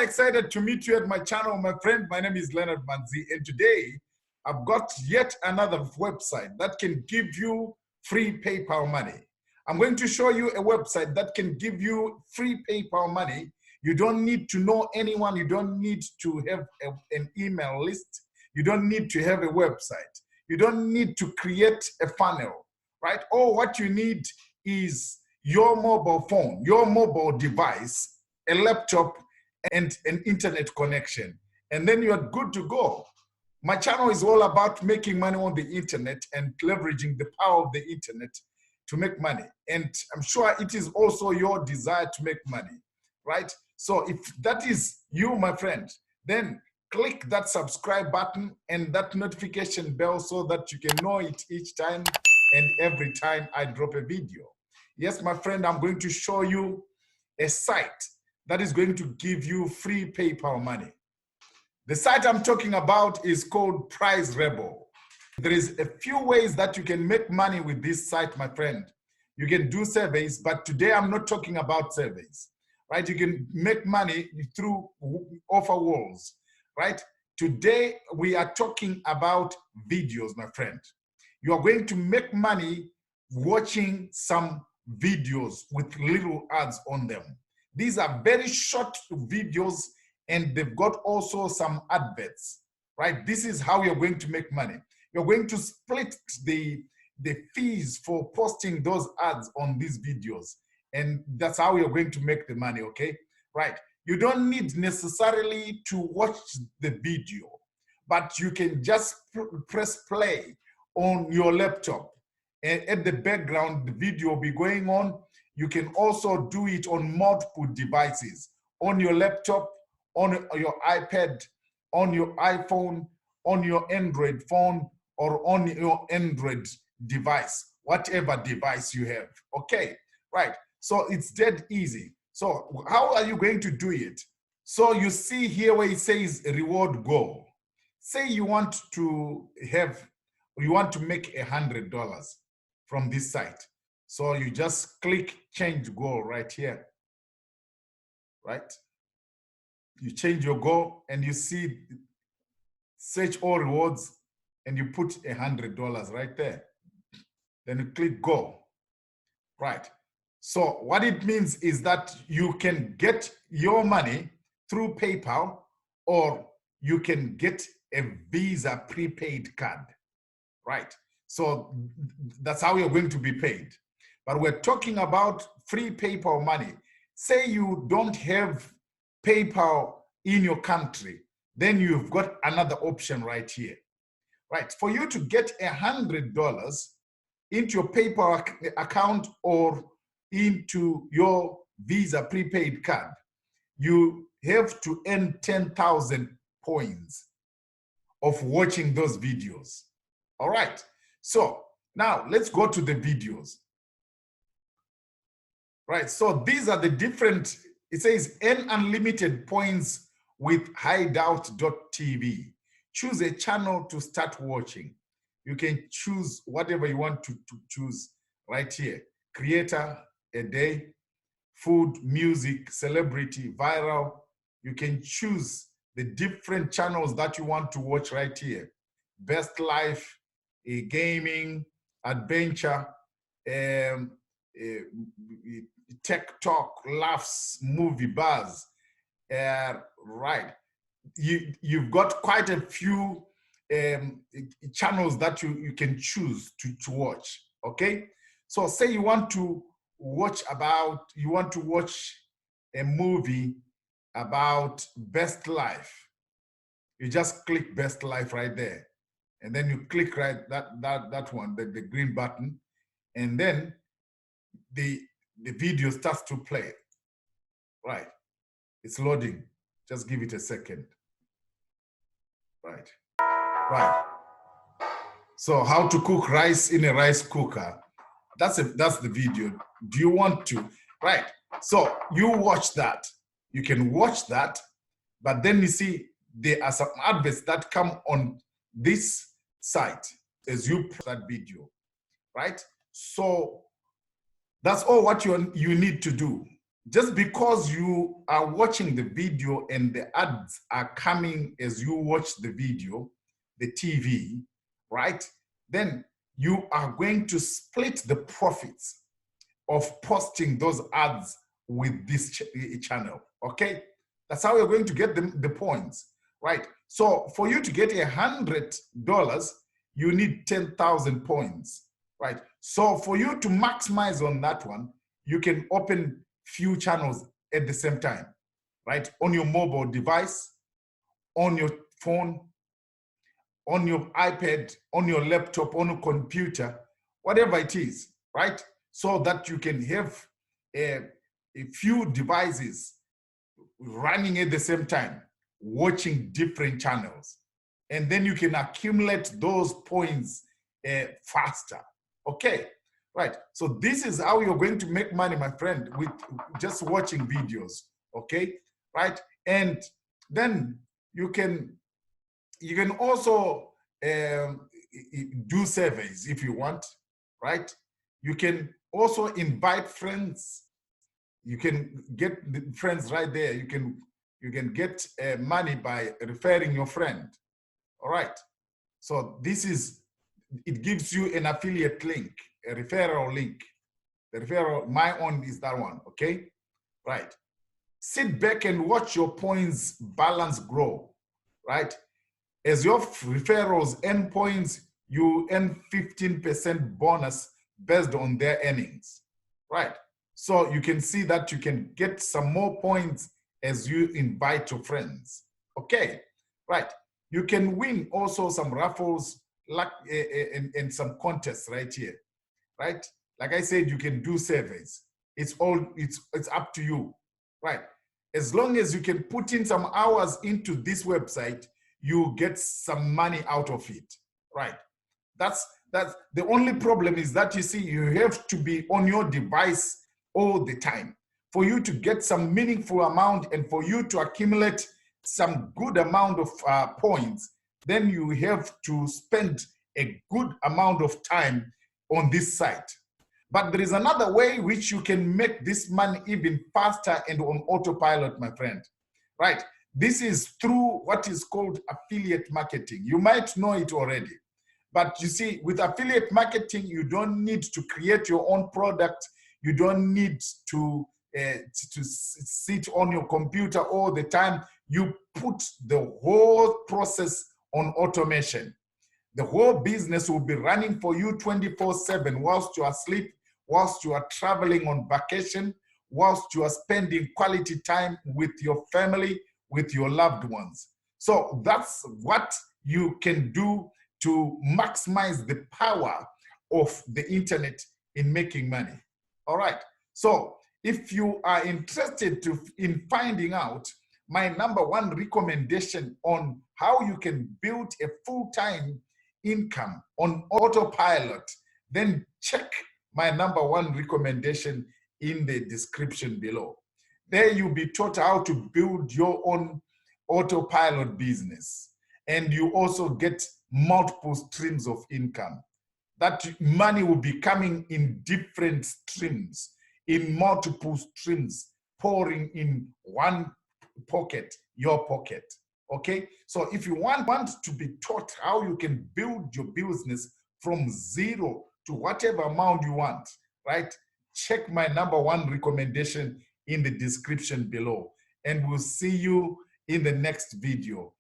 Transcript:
excited to meet you at my channel, my friend. My name is Leonard Manzi, and today I've got yet another website that can give you free PayPal money. I'm going to show you a website that can give you free PayPal money. You don't need to know anyone. You don't need to have an email list. You don't need to have a website. You don't need to create a funnel, right? All what you need is your mobile phone, your mobile device, a laptop, and an internet connection. And then you're good to go. My channel is all about making money on the internet and leveraging the power of the internet to make money. And I'm sure it is also your desire to make money, right? So if that is you, my friend, then click that subscribe button and that notification bell so that you can know it each time and every time I drop a video. Yes, my friend, I'm going to show you a site that is going to give you free PayPal money. The site I'm talking about is called Price Rebel. There is a few ways that you can make money with this site, my friend. You can do surveys, but today I'm not talking about surveys, right? You can make money through offer walls, right? Today we are talking about videos, my friend. You are going to make money watching some videos with little ads on them. These are very short videos and they've got also some adverts, right? This is how you're going to make money. You're going to split the fees for posting those ads on these videos. And that's how you're going to make the money, okay? Right. You don't need necessarily to watch the video, but you can just press play on your laptop. And at the background, the video will be going on. You can also do it on multiple devices, on your laptop, on your iPad, on your iPhone, on your Android phone, or on your Android device, whatever device you have. Okay, right. So it's dead easy. So how are you going to do it? So you see here where it says reward goal. Say you want to make $100 from this site. So you just click change goal right here, right? You change your goal and you see search all rewards and you put $100 right there. Then you click go, right? So what it means is that you can get your money through PayPal or you can get a Visa prepaid card, right? So that's how you're going to be paid. But we're talking about free PayPal money. Say you don't have PayPal in your country, then you've got another option right here, right? For you to get $100 into your PayPal account or into your Visa prepaid card, you have to earn 10,000 points of watching those videos. All right. So now let's go to the videos. Right. So these are the different, it says earn unlimited points with hideout.tv. Choose a channel to start watching. You can choose whatever you want to choose right here. Creator, a day, food, music, celebrity, viral. You can choose the different channels that you want to watch right here. Best life, gaming, adventure, tech talk, laughs, movie buzz. Right. You've got quite a few channels that you can choose to watch. Okay. So say you want to watch a movie about best life. You just click best life right there. And then you click right that one, the green button, and then the video starts to play. Right. It's loading. Just give it a second. Right. Right. So how to cook rice in a rice cooker. That's the video. Do you want to? Right. So you watch that. You can watch that, but then you see there are some adverts that come on this site as you press that video, right? So that's all what you need to do. just because you are watching the video and the ads are coming as you watch the video, the TV, right? Then you are going to split the profits of posting those ads with this channel, okay? That's how you're going to get the points, right? So for you to get $100, you need 10,000 points, right? So for you to maximize on that one, you can open few channels at the same time, right? On your mobile device, on your phone, on your iPad, on your laptop, on your computer, whatever it is, right? So that you can have a few devices running at the same time, watching different channels. And then you can accumulate those points faster, okay? Right, so this is how you're going to make money, my friend, with just watching videos, okay? Right, and then you can also do surveys if you want, right? You can also invite friends. You can get friends right there. You can get money by referring your friend. All right. So it gives you an affiliate link, a referral link. The referral, my own is that one. Okay. Right. Sit back and watch your points balance grow. Right. As your referrals earn points, you earn 15% bonus based on their earnings, right? So you can see that you can get some more points as you invite your friends, okay? Right, you can win also some raffles like and some contests right here, right? Like I said, you can do surveys. It's up to you, right? As long as you can put in some hours into this website, you get some money out of it, right? That's the only problem is that you see you have to be on your device all the time for you to get some meaningful amount and for you to accumulate some good amount of points. Then you have to spend a good amount of time on this site. But there is another way which you can make this money even faster and on autopilot, my friend, right? This is through what is called affiliate marketing. You might know it already. But you see, with affiliate marketing, you don't need to create your own product. You don't need to sit on your computer all the time. You put the whole process on automation. The whole business will be running for you 24/7 whilst you are asleep, whilst you are traveling on vacation, whilst you are spending quality time with your family, with your loved ones. So that's what you can do to maximize the power of the internet in making money. All right. So if you are interested in finding out my #1 recommendation on how you can build a full-time income on autopilot, then check my #1 recommendation in the description below. There you'll be taught how to build your own autopilot business. And you also get multiple streams of income. That money will be coming in different streams, in multiple streams, pouring in one pocket, your pocket. Okay, so if you want to be taught how you can build your business from zero to whatever amount you want, right? Check my #1 recommendation in the description below, and we'll see you in the next video.